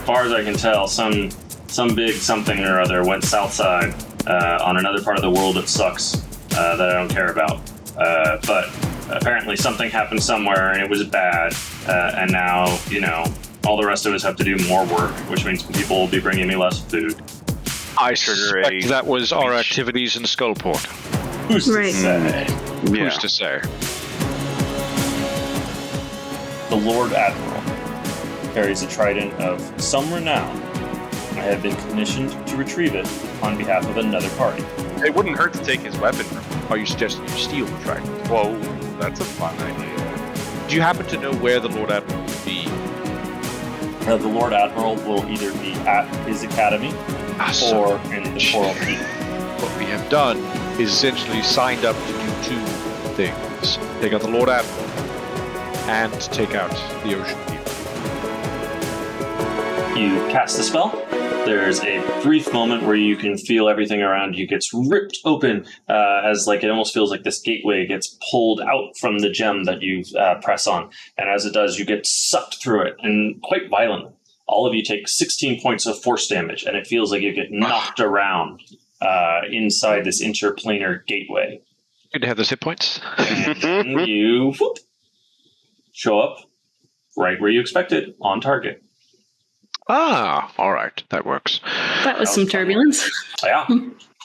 far as I can tell, some big something or other went south side on another part of the world that sucks that I don't care about. But apparently something happened somewhere and it was bad, and now, all the rest of us have to do more work, which means people will be bringing me less food. I suspect that was our activities in Skullport. Who's to say? Who's to say? The Lord Admiral carries a trident of some renown. I have been commissioned to retrieve it on behalf of another party. It wouldn't hurt to take his weapon from him. Are you suggesting you steal the trident? Whoa, that's a fun idea. Do you happen to know where the Lord Admiral will be? The Lord Admiral will either be at his academy or in the Coral Keep. What we have done is essentially signed up to do two things. Take out the Lord Admiral and take out the Ocean Keeper. You cast the spell. There's a brief moment where you can feel everything around you gets ripped open as it almost feels like this gateway gets pulled out from the gem that you press on. And as it does, you get sucked through it, and quite violently. All of you take 16 points of force damage, and it feels like you get knocked around inside this interplanar gateway. Good to have those hit points. And you show up right where you expected, on target. Ah, all right. That works. That was some turbulence. Yeah.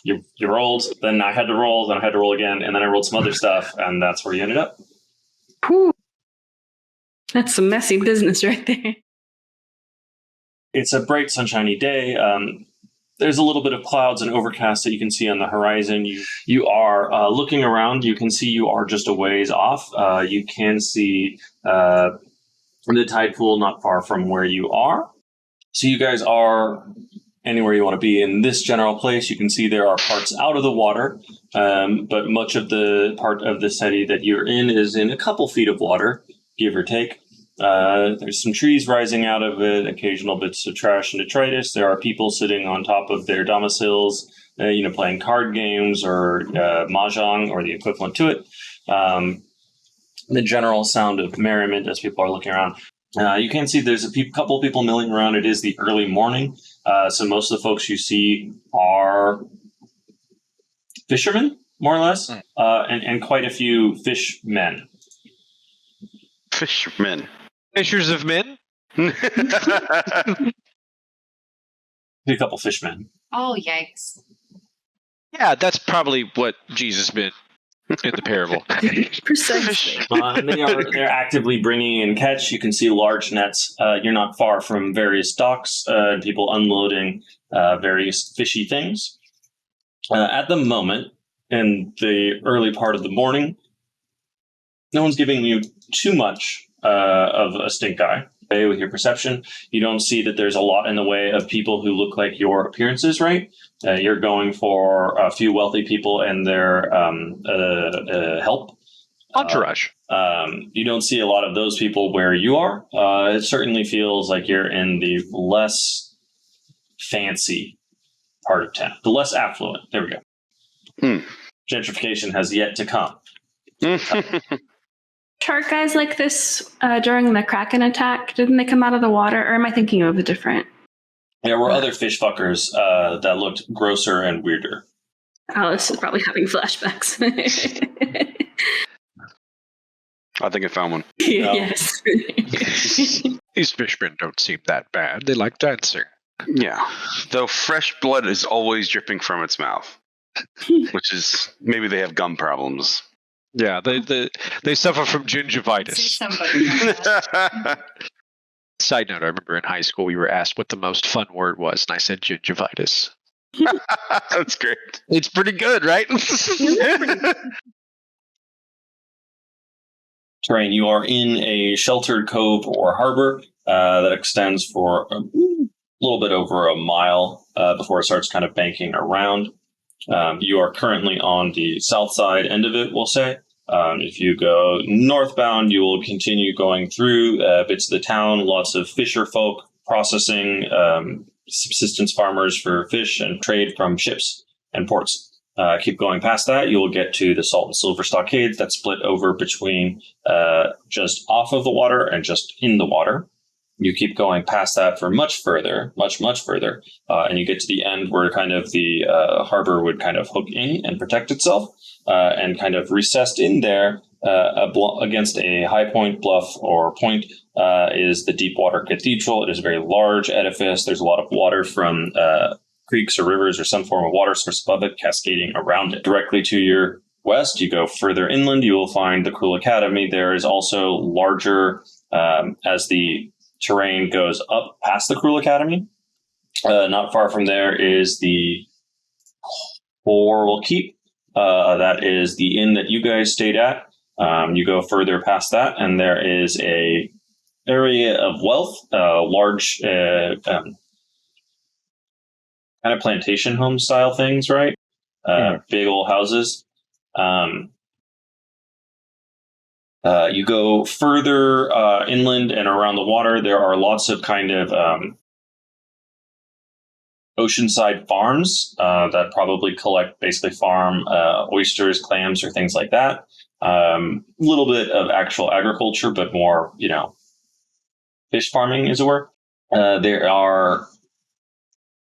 You rolled, then I had to roll, then I had to roll again, and then I rolled some other stuff, and that's where you ended up. Whew. That's some messy business right there. It's a bright, sunshiny day. There's a little bit of clouds and overcast that you can see on the horizon. You are looking around. You can see you are just a ways off. You can see the tide pool not far from where you are. So you guys are anywhere you want to be in this general place. You can see there are parts out of the water, but much of the part of the city that you're in is in a couple feet of water, give or take. There's some trees rising out of it, occasional bits of trash and detritus. There are people sitting on top of their domiciles, playing card games or mahjong or the equivalent to it. The general sound of merriment as people are looking around. You can see there's a couple of people milling around. It is the early morning, so most of the folks you see are fishermen, more or less, and quite a few fishmen. Fishermen. Fishers of men? A couple fishmen. Oh, yikes. Yeah, that's probably what Jesus meant in the parable. Precisely. They're actively bringing in catch. You can see large nets. You're not far from various docks, people unloading various fishy things. At the moment, in the early part of the morning, no one's giving you too much of a stink eye. With your perception, you don't see that there's a lot in the way of people who look like your appearances, right? You're going for a few wealthy people and their help. Entourage. You don't see a lot of those people where you are. It certainly feels like you're in the less fancy part of town. The less affluent. There we go. Gentrification has yet to come. Shark guys like this during the Kraken attack, didn't they come out of the water? Or am I thinking of a different? There were other fish fuckers that looked grosser and weirder. Alice is probably having flashbacks. I think I found one. Yes. These fishmen don't seem that bad. They like dancing. Yeah. Though fresh blood is always dripping from its mouth. Which is, maybe they have gum problems. Yeah, they suffer from gingivitis. Side note, I remember in high school we were asked what the most fun word was, and I said gingivitis. That's great. It's pretty good, right? Terrain, you are in a sheltered cove or harbor that extends for a little bit over a mile before it starts kind of banking around. You are currently on the south side end of it, we'll say. If you go northbound, you will continue going through bits of the town, lots of fisher folk processing, subsistence farmers for fish and trade from ships and ports. Keep going past that, you will get to the salt and silver stockades that split over between just off of the water and just in the water. You keep going past that for much further, much further, and you get to the end where kind of the harbor would kind of hook in and protect itself, and kind of recessed in there against a high point bluff or point is the Deepwater Cathedral. It is a very large edifice. There's a lot of water from creeks or rivers or some form of water source above it cascading around it. Directly to your west, you go further inland, you will find the Kruul Academy. There is also larger, as the terrain goes up past the Kruul Academy. Not far from there is the Coral Keep. That is the inn that you guys stayed at. You go further past that, and there is a area of wealth, large kind of plantation home style things, right? Big old houses. You go further inland and around the water, there are lots of kind of oceanside farms that probably basically farm oysters, clams, or things like that. A little bit of actual agriculture, but more, fish farming, as it were. There are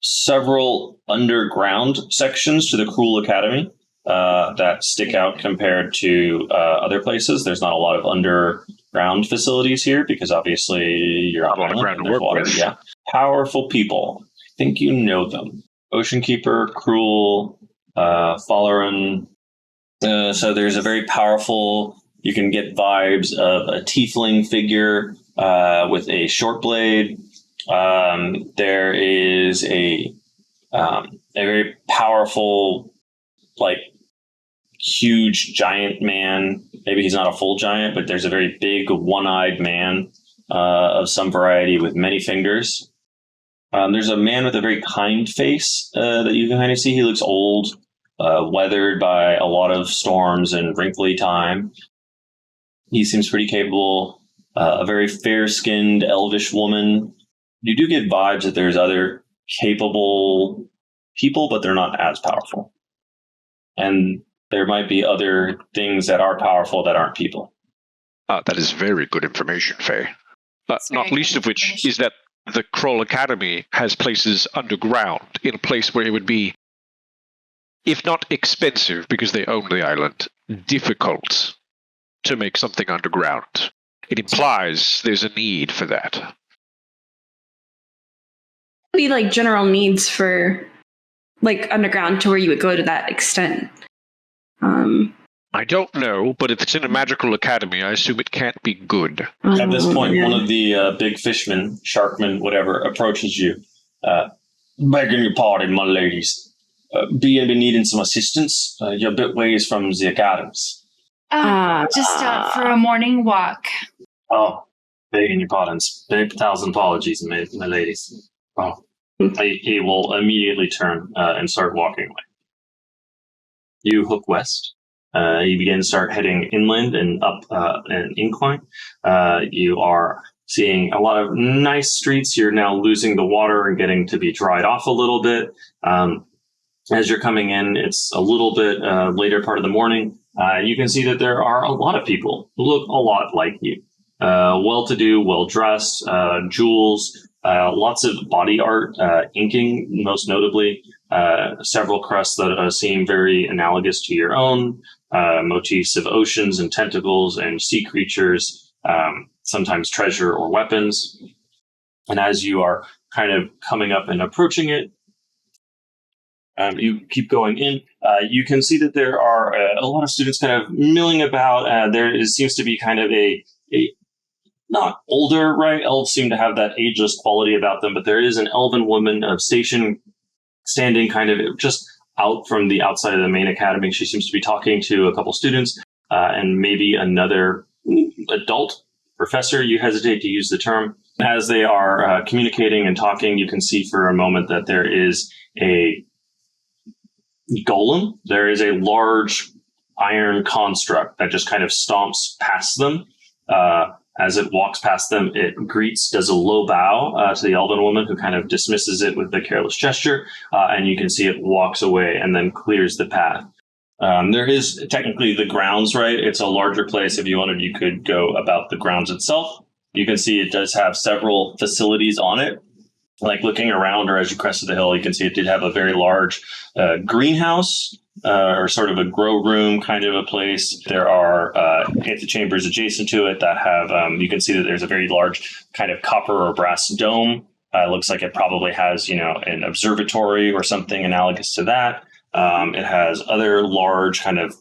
several underground sections to the Kruul Academy that stick out compared to other places. There's not a lot of underground facilities here because obviously you're on ground to work water. with. Yeah, powerful people. I think you know them. Ocean Keeper, Kruul, Falaran. So there's a very powerful. You can get vibes of a tiefling figure with a short blade. There is a very powerful, huge giant man. Maybe he's not a full giant, but there's a very big one-eyed man of some variety with many fingers. There's a man with a very kind face that you can kind of see. He looks old, weathered by a lot of storms and wrinkly time. He seems pretty capable. A very fair-skinned, elvish woman. You do get vibes that there's other capable people, but they're not as powerful. And there might be other things that are powerful that aren't people. That is very good information, Faye. Not least of which is that the Kruul Academy has places underground, in a place where it would be, if not expensive, because they own the island, difficult to make something underground. It implies there's a need for that. Be general needs for underground to where you would go to that extent. I don't know, but if it's in a magical academy, I assume it can't be good. At this point, one of the big fishmen, sharkmen, whatever, approaches you. Begging your pardon, my ladies. Be you needing some assistance? You're a bit ways from the academies. Just out for a morning walk. Oh, begging your pardons. 1,000 apologies, my ladies. Oh, he will immediately turn and start walking away. You hook west. You begin to start heading inland and up an incline. You are seeing a lot of nice streets. You're now losing the water and getting to be dried off a little bit. As you're coming in, it's a little bit later part of the morning. You can see that there are a lot of people who look a lot like you. Well-to-do, well-dressed, jewels, lots of body art, inking, most notably. Several crests that seem very analogous to your own, motifs of oceans and tentacles and sea creatures, sometimes treasure or weapons. And as you are kind of coming up and approaching it, you keep going in. You can see that there are a lot of students kind of milling about. Seems to be kind of a not older, right? Elves seem to have that ageless quality about them, but there is an elven woman of station standing kind of just out from the outside of the main academy. She seems to be talking to a couple students and maybe another adult professor. You hesitate to use the term. As they are communicating and talking, you can see for a moment that there is a golem. There is a large iron construct that just kind of stomps past them. As it walks past them, it does a low bow to the elven woman, who kind of dismisses it with a careless gesture, and you can see it walks away and then clears the path. There is technically the grounds, right? It's a larger place. If you wanted, you could go about the grounds itself. You can see it does have several facilities on it. Like looking around, or as you crested the hill, you can see it did have a very large greenhouse or sort of a grow room kind of a place. There are antechambers adjacent to it that have, you can see that there's a very large kind of copper or brass dome. It looks like it probably has, an observatory or something analogous to that. It has other large kind of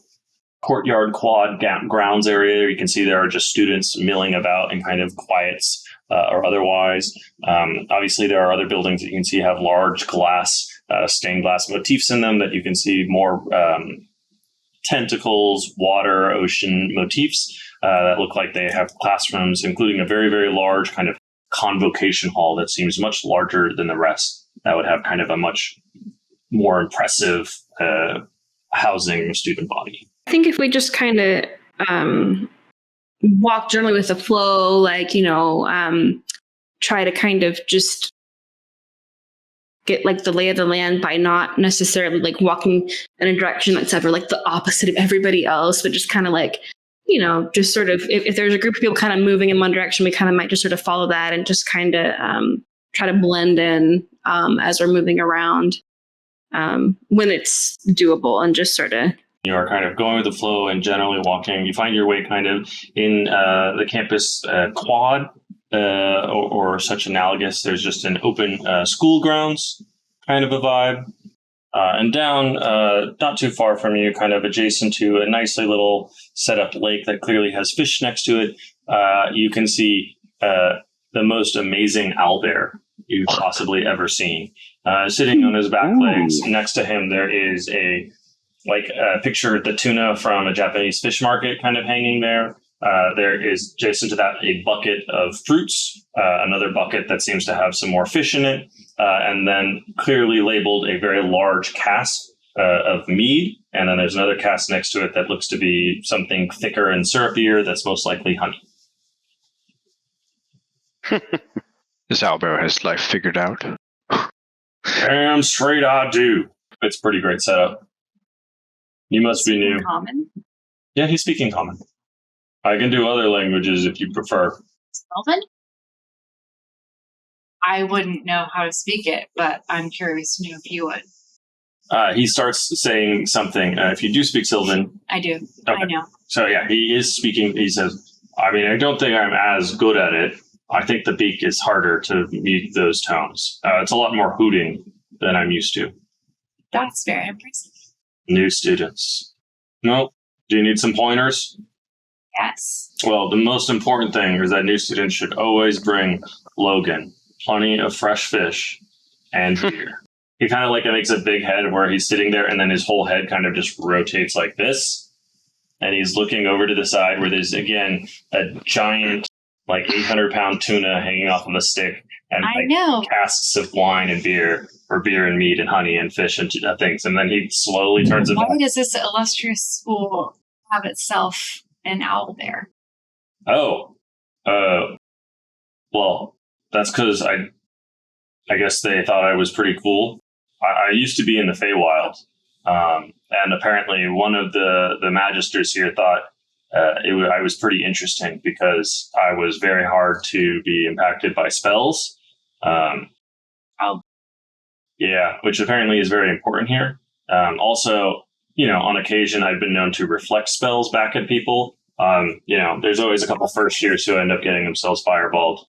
courtyard quad grounds area. You can see there are just students milling about in kind of quiets or otherwise. Obviously, there are other buildings that you can see have large glass, stained glass motifs in them that you can see more tentacles, water, ocean motifs that look like they have classrooms, including a very, very large kind of convocation hall that seems much larger than the rest. That would have kind of a much more impressive housing student body. I think if we just kind of walk generally with the flow, try to kind of just get like the lay of the land by not necessarily like walking in a direction that's ever like the opposite of everybody else, but just kind of like, just sort of if there's a group of people kind of moving in one direction, we kind of might just sort of follow that and just kind of try to blend in as we're moving around when it's doable, and just sort of. You are kind of going with the flow and generally walking. You find your way kind of in the campus quad or such analogous. There's just an open school grounds kind of a vibe. And down, not too far from you, kind of adjacent to a nicely little set up lake that clearly has fish next to it, you can see the most amazing owlbear you've possibly ever seen. Sitting on his back legs, next to him there is picture the tuna from a Japanese fish market kind of hanging there. There is, adjacent to that, a bucket of fruits, another bucket that seems to have some more fish in it, and then clearly labeled a very large cask of mead. And then there's another cask next to it that looks to be something thicker and syrupier that's most likely honey. This owlbear has life figured out. Damn straight I do. It's a pretty great setup. You must be new. Common? Yeah, he's speaking common. I can do other languages if you prefer. Sylvan? I wouldn't know how to speak it, but I'm curious to know if you would. He starts saying something. If you do speak Sylvan. I do. Okay. I know. So yeah, he is speaking. He says, I don't think I'm as good at it. I think the beak is harder to meet those tones. It's a lot more hooting than I'm used to. That's very impressive. New students. No? Do you need some pointers? Yes. Well, the most important thing is that new students should always bring Logan plenty of fresh fish and beer. He kind of makes a big head where he's sitting there, and then his whole head kind of just rotates like this. And he's looking over to the side where there's, again, a giant, 800-pound tuna hanging off of a stick. And casks of wine and beer, or beer and meat and honey and fish and things. And then he slowly turns it back. Why does this illustrious school have itself an owlbear? Oh. Well, that's because I guess they thought I was pretty cool. I used to be in the Feywild. And apparently one of the magisters here thought I was pretty interesting because I was very hard to be impacted by spells. Yeah, which apparently is very important here. Also, on occasion, I've been known to reflect spells back at people. There's always a couple first years who end up getting themselves fireballed.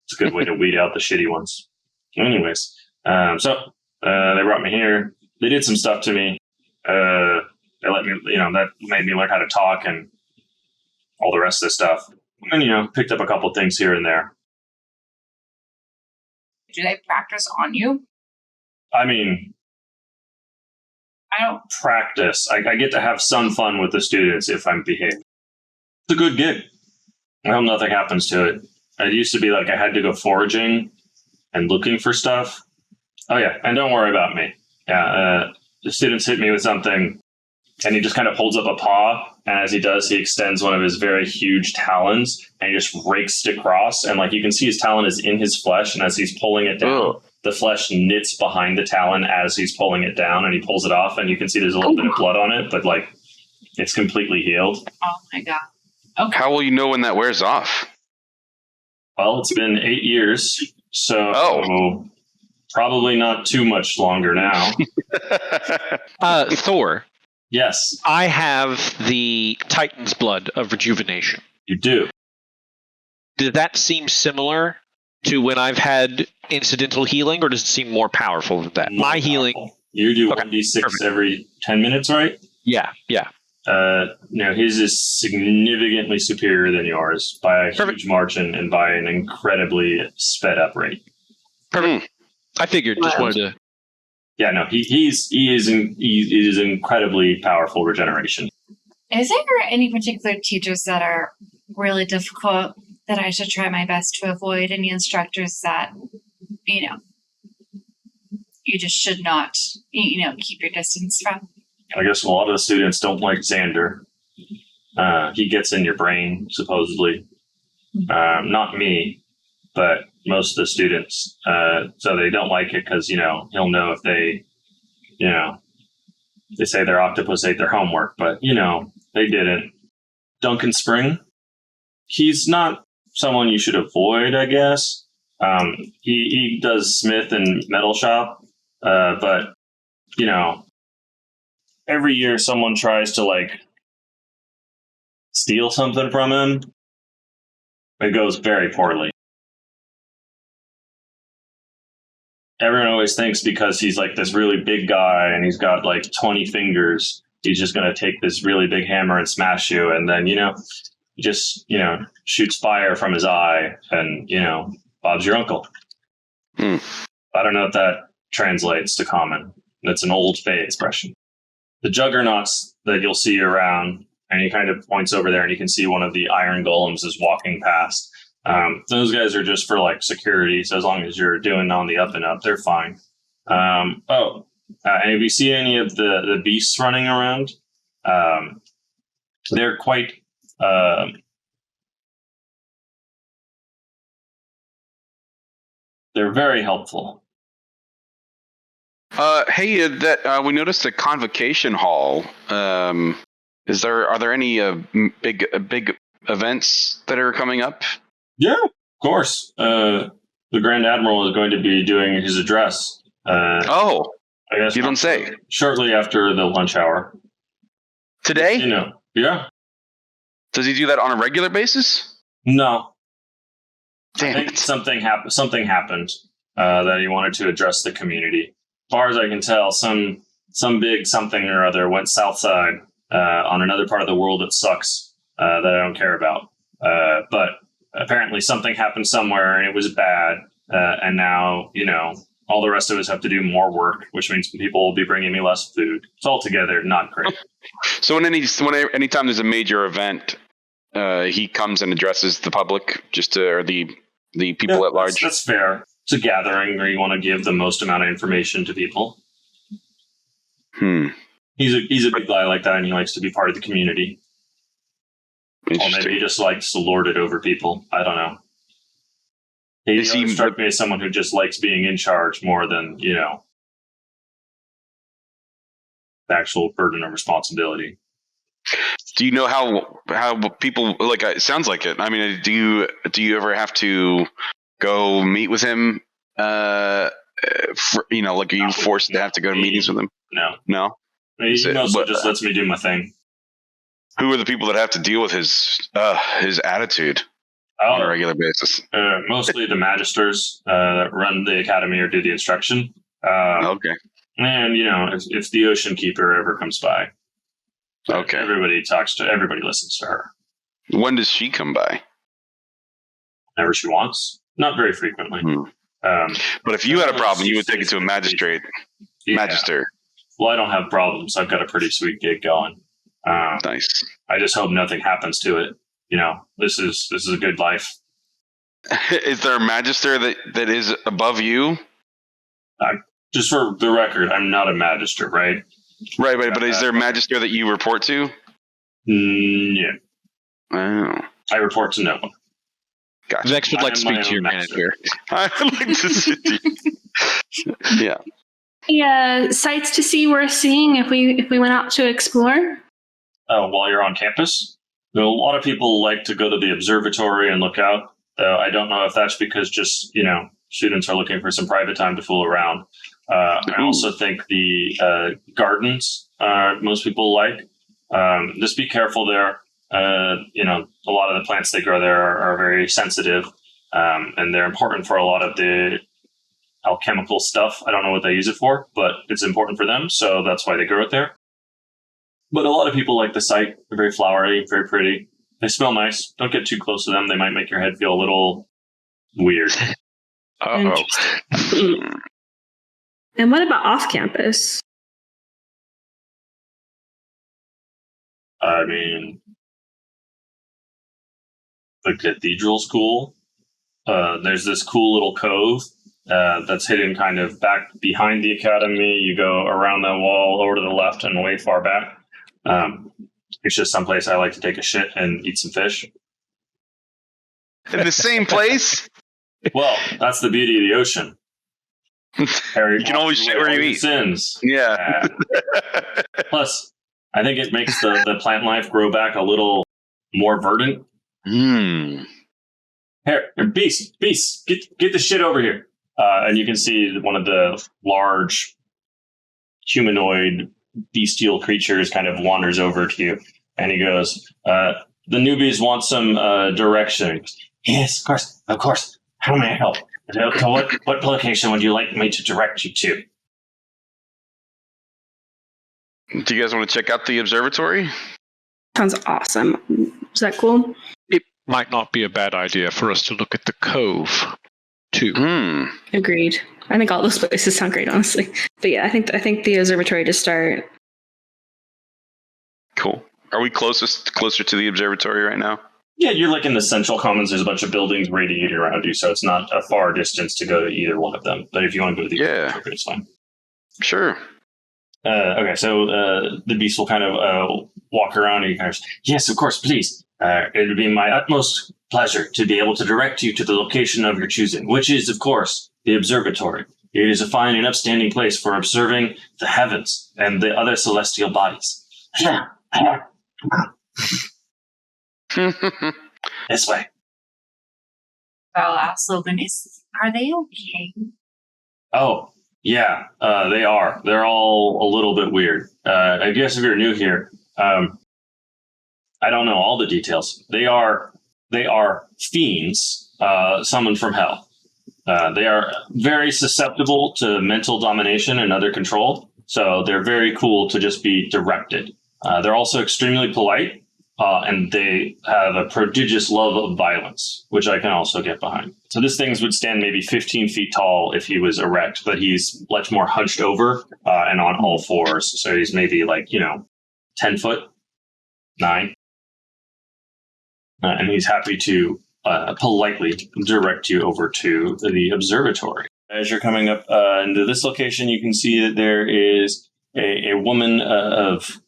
It's a good way to weed out the shitty ones. Anyways, so they brought me here. They did some stuff to me. They let me, that made me learn how to talk and all the rest of this stuff. And, picked up a couple things here and there. Do they practice on you? I don't practice. I get to have some fun with the students if I'm behaved. It's a good gig. I hope nothing happens to it. It used to be I had to go foraging and looking for stuff. Oh yeah, and don't worry about me. Yeah, the students hit me with something, and he just kind of holds up a paw, and as he does, he extends one of his very huge talons, and he just rakes it across, and you can see his talon is in his flesh, and as he's pulling it down, the flesh knits behind the talon as he's pulling it down, and he pulls it off, and you can see there's a little bit of blood on it, but it's completely healed. Oh my god. Okay. How will you know when that wears off? Well, it's been 8 years, so probably not too much longer now. Thor. Yes. I have the Titan's Blood of Rejuvenation. You do. Does that seem similar to when I've had incidental healing, or does it seem more powerful than that? My healing... You do 1d6 perfect. Every 10 minutes, right? Yeah. No, his is significantly superior than yours by a huge margin and by an incredibly sped up rate. Perfect. I figured. Just wanted to... Yeah, no, he is incredibly powerful regeneration. Is there any particular teachers that are really difficult that I should try my best to avoid? Any instructors that, you just should not, keep your distance from? I guess a lot of the students don't like Xander. He gets in your brain, supposedly. Not me, but most of the students. So they don't like it because, he'll know if they, they say their octopus ate their homework, but, they didn't. Duncan Spring, he's not someone you should avoid, I guess. He does smith and metal shop, but, every year someone tries to, steal something from him. It goes very poorly. Everyone always thinks because he's this really big guy and he's got 20 fingers, he's just going to take this really big hammer and smash you. And then, he just, shoots fire from his eye and, Bob's your uncle. I don't know if that translates to common. That's an old Fey expression. The juggernauts that you'll see around, and he kind of points over there and you can see one of the iron golems is walking past. Those guys are just for security, so as long as you're doing on the up and up, they're fine. And if you see any of the beasts running around, they're quite they're very helpful. Hey, that we noticed a convocation hall. Are there any big events that are coming up? Yeah, of course. The Grand Admiral is going to be doing his address. I guess you don't say. Shortly after the lunch hour. Today? Yeah. Does he do that on a regular basis? No. Damn I think something happened that he wanted to address the community. As far as I can tell, some big something or other went south side on another part of the world that sucks that I don't care about. But apparently something happened somewhere and it was bad. And now, all the rest of us have to do more work, which means people will be bringing me less food. It's altogether not great. So anytime there's a major event, he comes and addresses the public, or the people at large. That's fair. It's a gathering where you want to give the most amount of information to people. He's a big guy like that, and he likes to be part of the community. Or maybe he just likes to lord it over people. I don't know. He struck me as someone who just likes being in charge more than, the actual burden of responsibility. Do you know how people it sounds like it? I mean, do you ever have to go meet with him? Are you forced to have to go to meetings with him? No. He mostly just lets me do my thing. Who are the people that have to deal with his attitude on a regular basis? Mostly the magisters that run the academy or do the instruction. Okay. And if the Ocean Keeper ever comes by, okay, everybody listens to her. When does she come by? Whenever she wants. Not very frequently. But if you had a problem, you would take it to a magistrate. Yeah. Magister. Well, I don't have problems. I've got a pretty sweet gig going. Nice. I just hope nothing happens to it. This is a good life. Is there a magister that is above you? Just for the record, I'm not a magister, right? Right, but is there a magister that you report to? Yeah. Oh. I report to no one. Gotcha. Next would like to speak to your manager. I would like to sit to you. Yeah. Sites to see worth seeing if we went out to explore? While you're on campus? A lot of people like to go to the observatory and look out. Though I don't know if that's because just, students are looking for some private time to fool around. I also think the gardens most people like. Just be careful there. A lot of the plants they grow there are very sensitive, and they're important for a lot of the alchemical stuff. I don't know what they use it for, but it's important for them, so that's why they grow it there. But a lot of people like the site. They're very flowery, very pretty. They smell nice. Don't get too close to them. They might make your head feel a little weird. Uh-oh. And what about off campus? I mean, the cathedral's cool. There's this cool little cove that's hidden kind of back behind the academy. You go around that wall over to the left and way far back. It's just someplace I like to take a shit and eat some fish. In the same place? Well, that's the beauty of the ocean. Harry, you can always shit where you eat. Sins. Yeah. Plus, I think it makes the plant life grow back a little more verdant. Here, Beast, get the shit over here. And you can see one of the large humanoid bestial creatures kind of wanders over to you, and he goes, the newbies want some direction. Yes, of course. How may I help? So what location would you like me to direct you to? Do you guys want to check out the observatory? Sounds awesome. Is that cool? It might not be a bad idea for us to look at the cove, too. Agreed. I think all those places sound great, honestly. But yeah, I think the observatory to start. Cool. Are we closer to the observatory right now? Yeah, you're like in the central commons. There's a bunch of buildings radiated around you, so it's not a far distance to go to either one of them. But if you want to go to the observatory, it's fine. Sure. Okay, so the beast will kind of walk around and you kind of, yes, of course, please. It would be my utmost pleasure to be able to direct you to the location of your choosing, which is, of course, the observatory. It is a fine and upstanding place for observing the heavens and the other celestial bodies. This way. I'll ask Logan, are they okay? Oh, yeah, they are. They're all a little bit weird. I guess if you're new here, I don't know all the details. They are fiends summoned from hell. They are very susceptible to mental domination and other control, so they're very cool to just be directed. They're also extremely polite, and they have a prodigious love of violence, which I can also get behind. So this thing would stand maybe 15 feet tall if he was erect, but he's much more hunched over and on all fours. So he's maybe 10 foot, 9. And he's happy to politely direct you over to the observatory. As you're coming up into this location, you can see that there is a woman of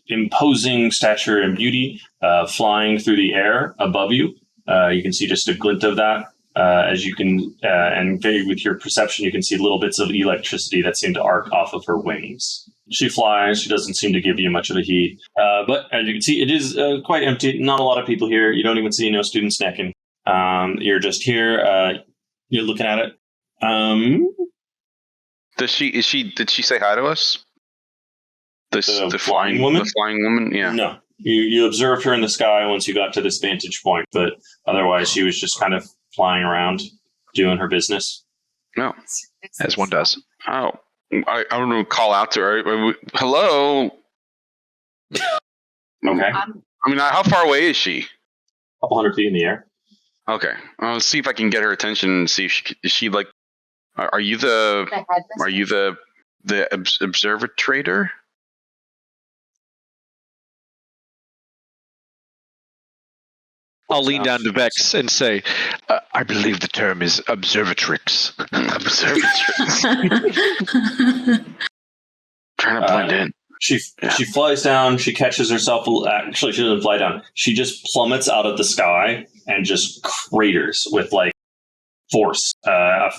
imposing stature and beauty flying through the air above you. You can see just a glint of that. As you can, and with your perception, you can see little bits of electricity that seem to arc off of her wings. She flies. She doesn't seem to give you much of a heed. But as you can see, it is quite empty. Not a lot of people here. You don't even see no students snacking. You're just here. You're looking at it. Did she say hi to us? The flying woman? The flying woman? Yeah. No. You observed her in the sky once you got to this vantage point, but otherwise she was just kind of flying around, doing her business. No. As one does. Oh. I don't know, call out to her. Hello? Okay. I mean, how far away is she? A couple hundred feet in the air. Okay. I'll see if I can get her attention and see if she like, are you the observator? I'll lean down to Vex and say, I believe the term is observatrix. Observatrix. Trying to blend in. She flies down. She catches herself. Actually, she doesn't fly down. She just plummets out of the sky and just craters with force. Are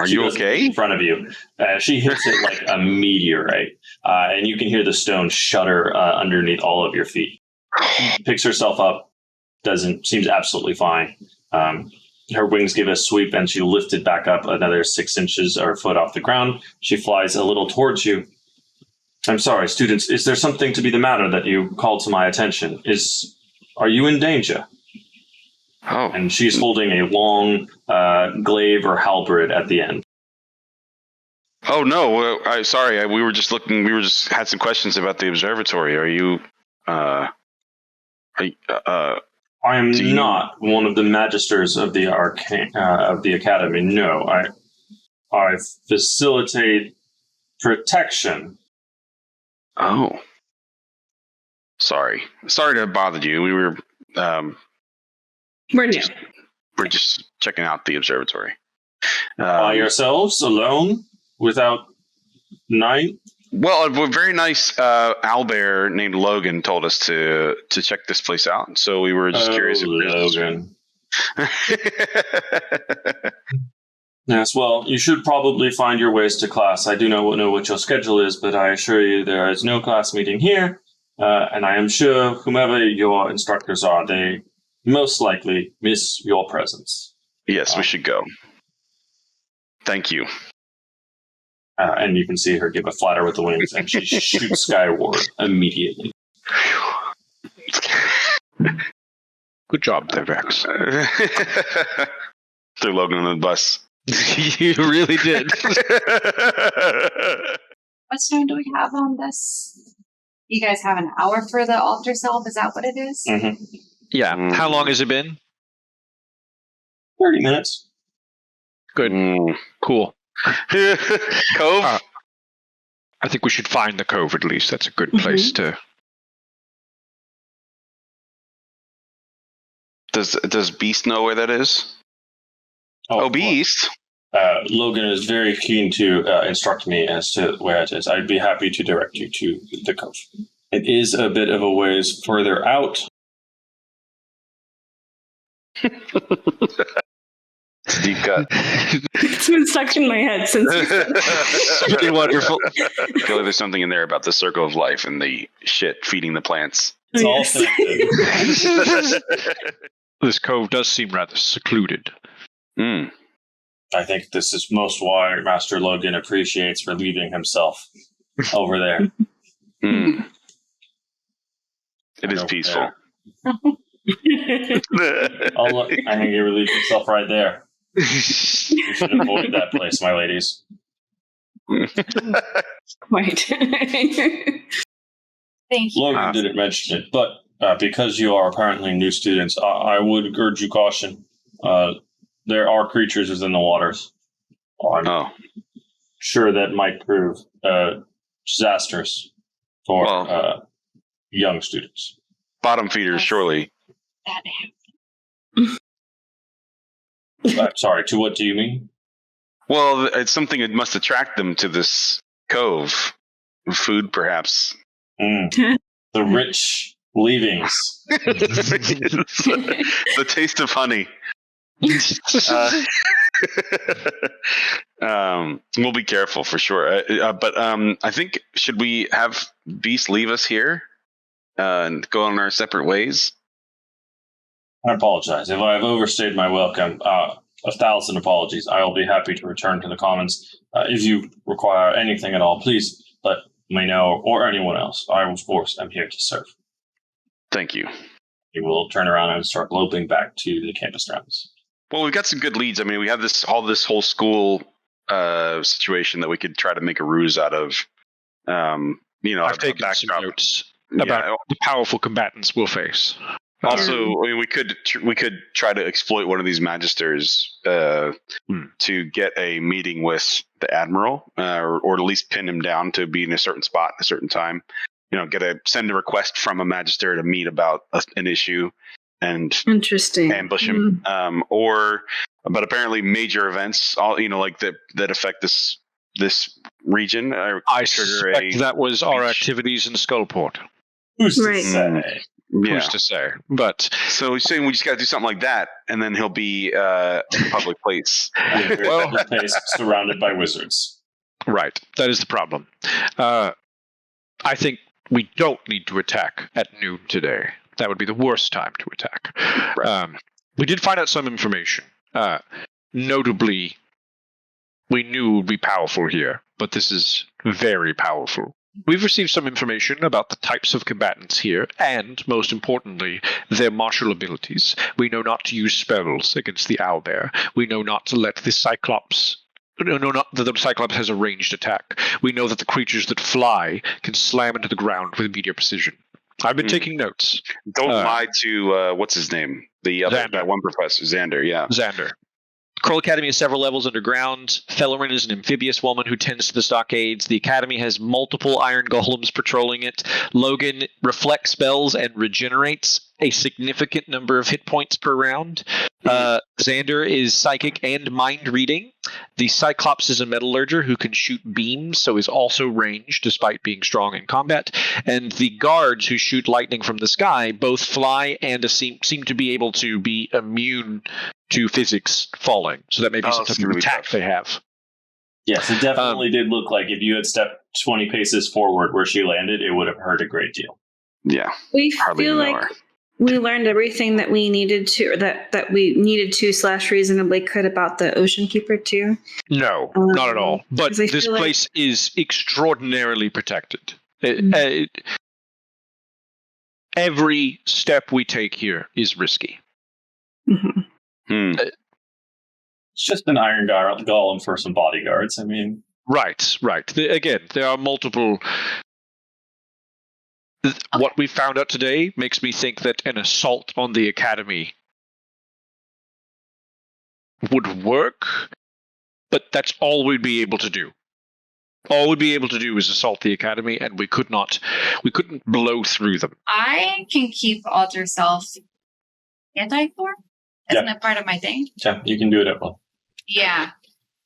you okay? In front of you. She hits it like a meteorite. And you can hear the stone shudder underneath all of your feet. She picks herself up. Seems absolutely fine. Her wings give a sweep, and she lifted back up another 6 inches or a foot off the ground. She flies a little towards you. I'm sorry, students. Is there something to be the matter that you called to my attention? Are you in danger? Oh. And she's holding a long glaive or halberd at the end. Oh no! Sorry, we were just looking. We had some questions about the observatory. Are you? I am not one of the magisters of the academy. No, I facilitate protection. Oh, sorry to bother you. We were We're new. we're just checking out the observatory. By yourselves, alone, without night? Well, a very nice owlbear named Logan told us to check this place out. So we were just curious. Logan. Yes, well, you should probably find your ways to class. I do not know what your schedule is, but I assure you there is no class meeting here. And I am sure whomever your instructors are, they most likely miss your presence. Yes, we should go. Thank you. And you can see her give a flatter with the wings, and she shoots skyward immediately. Good job there, Vex. Threw Logan on the bus. You really did. What time do we have on this? You guys have an hour for the altar self? Is that what it is? Mm-hmm. Yeah. How long has it been? 30 minutes. Good. Cool. Cove? I think we should find the cove at least. That's a good place to... Does Beast know where that is? Oh, Beast! Logan is very keen to instruct me as to where it is. I'd be happy to direct you to the cove. It is a bit of a ways further out. It's a deep cut. It's been stuck in my head since. It's really wonderful. I feel like there's something in there about the circle of life and the shit feeding the plants. It's all connected. This cove does seem rather secluded. I think this is most why Master Logan appreciates relieving himself over there. It is peaceful. Oh, look, I think he relieved himself right there. You should avoid that place, my ladies. Quite. Thank you. Logan didn't mention it, but because you are apparently new students, I would urge you caution. There are creatures within the waters. I'm sure that might prove disastrous for young students. Bottom feeders, surely. That Sorry, to what do you mean? Well, it's something that must attract them to this cove. Food, perhaps. The rich leavings. The taste of honey. We'll be careful for sure. But I think, should we have Beast leave us here and go on our separate ways? I apologize. If I have overstayed my welcome, 1,000 apologies. I will be happy to return to the Commons. If you require anything at all, please let me know, or anyone else. I, of course, am here to serve. Thank you. We will turn around and start loping back to the campus grounds. Well, we've got some good leads. I mean, we have this whole school situation that we could try to make a ruse out of. I've taken some notes about the powerful combatants we'll face. Also, I mean, we could try to exploit one of these magisters to get a meeting with the admiral, or at least pin him down to be in a certain spot at a certain time. Send a request from a magister to meet about an issue and ambush him. But apparently, major events, that affect this region. I suspect that was our activities in Skullport. Who's to say? Who's to say? But so he's saying we just got to do something like that, and then he'll be in a public place. Surrounded by wizards. Right. That is the problem. I think we don't need to attack at noon today. That would be the worst time to attack. Right. We did find out some information. Notably, we knew it would be powerful here, but this is very powerful. We've received some information about the types of combatants here, and, most importantly, their martial abilities. We know not to use spells against the owlbear. We know not to let the Cyclops... No, not that the Cyclops has a ranged attack. We know that the creatures that fly can slam into the ground with meteor precision. I've been taking notes. Don't lie to, what's his name? The other Xander. that one professor, Xander, yeah. Xander. Kruul Academy has several levels underground. Fellerin is an amphibious woman who tends to the stockades. The Academy has multiple iron golems patrolling it. Logan reflects spells and regenerates a significant number of hit points per round. Xander is psychic and mind reading. The Cyclops is a metallurger who can shoot beams, so is also ranged despite being strong in combat. And the guards who shoot lightning from the sky both fly and seem to be able to be immune to physics falling. So that may be some type of attack they have. Yes, it definitely did look like if you had stepped 20 paces forward where she landed, it would have hurt a great deal. Yeah. We Hardly feel know like her. we learned everything that we needed to, or that we needed to / reasonably could about the Ocean Keeper too. No, not at all. But 'cause I this feel like- place is extraordinarily protected. Every step we take here is risky. Mhm. It's just an iron golem for some bodyguards. I mean, Right. Again, there are multiple... What we found out today makes me think that an assault on the Academy would work, but that's all we'd be able to do. All we'd be able to do is assault the Academy, and we couldn't blow through them. I can keep alter self anti-form. Isn't it part of my thing? yeah, you can do it at will. Yeah.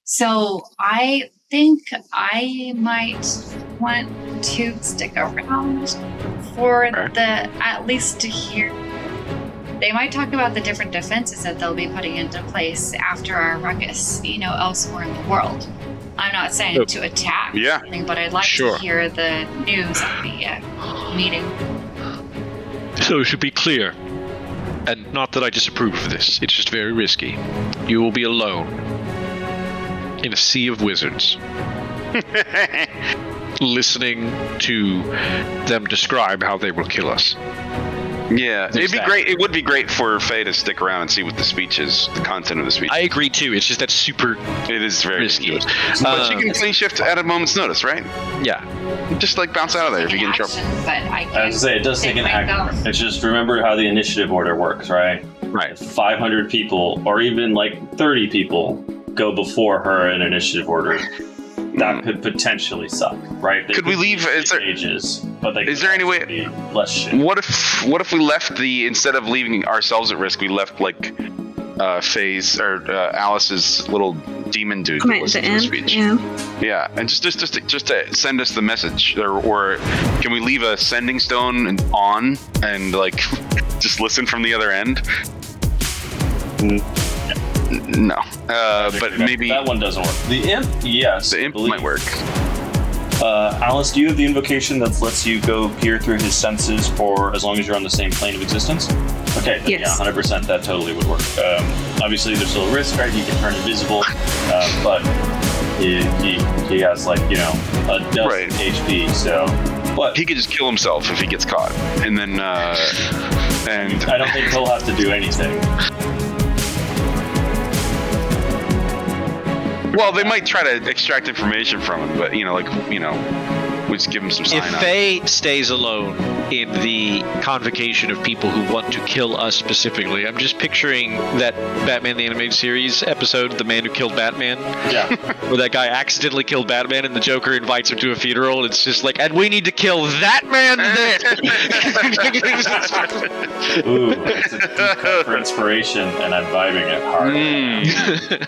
So I think I might want to stick around for at least to hear. They might talk about the different defenses that they'll be putting into place after our ruckus, elsewhere in the world. I'm not saying to attack, Yeah. anything, but I'd like Sure. to hear the news at the meeting. So it should be clear, and not that I disapprove of this, it's just very risky. You will be alone in a sea of wizards, listening to them describe how they will kill us. Yeah, it'd be Exactly. great. It would be great for Faye to stick around and see what the speech is, the content of the speech. I agree too, it's just that super It is very risky. dangerous. But she can clean shift at a moment's notice, right? Yeah. Just like bounce out of there if you get in trouble. But I I was going to say, it does take an my act. belt. It's just remember how the initiative order works, right? Right. If 500 people, or even like 30 people, go before her in initiative order, that could potentially suck, right? They Could we leave- is there- Ages, but they is could there any also way- be less shit. What if we left instead of leaving ourselves at risk, we left like Faye's or Alice's little demon dude to Right, listen the to the end. speech? Yeah. Yeah, and just to send us the message, or can we leave a sending stone on and like just listen from the other end? No, but maybe that one doesn't work. The imp, yes, the imp believe. might work. Alice, do you have the invocation that lets you go peer through his senses for as long as you're on the same plane of existence? Okay, then Yes. yeah, 100%. That totally would work. Obviously, there's still a risk, right? He can turn invisible, but he has like a dozen Right. HP. So, but He could just kill himself if he gets caught, and then and I don't think he'll have to do anything. well, they might try to extract information from him, but we just give him some If sign. Faye stays alone in the convocation of people who want to kill us specifically, I'm just picturing that Batman the Animated Series episode, The Man Who Killed Batman, Yeah. where that guy accidentally killed Batman and the Joker invites him to a funeral, and it's just like, and we need to kill that man then! Ooh, it's a deep cut for inspiration, and I'm vibing it hard. Mm.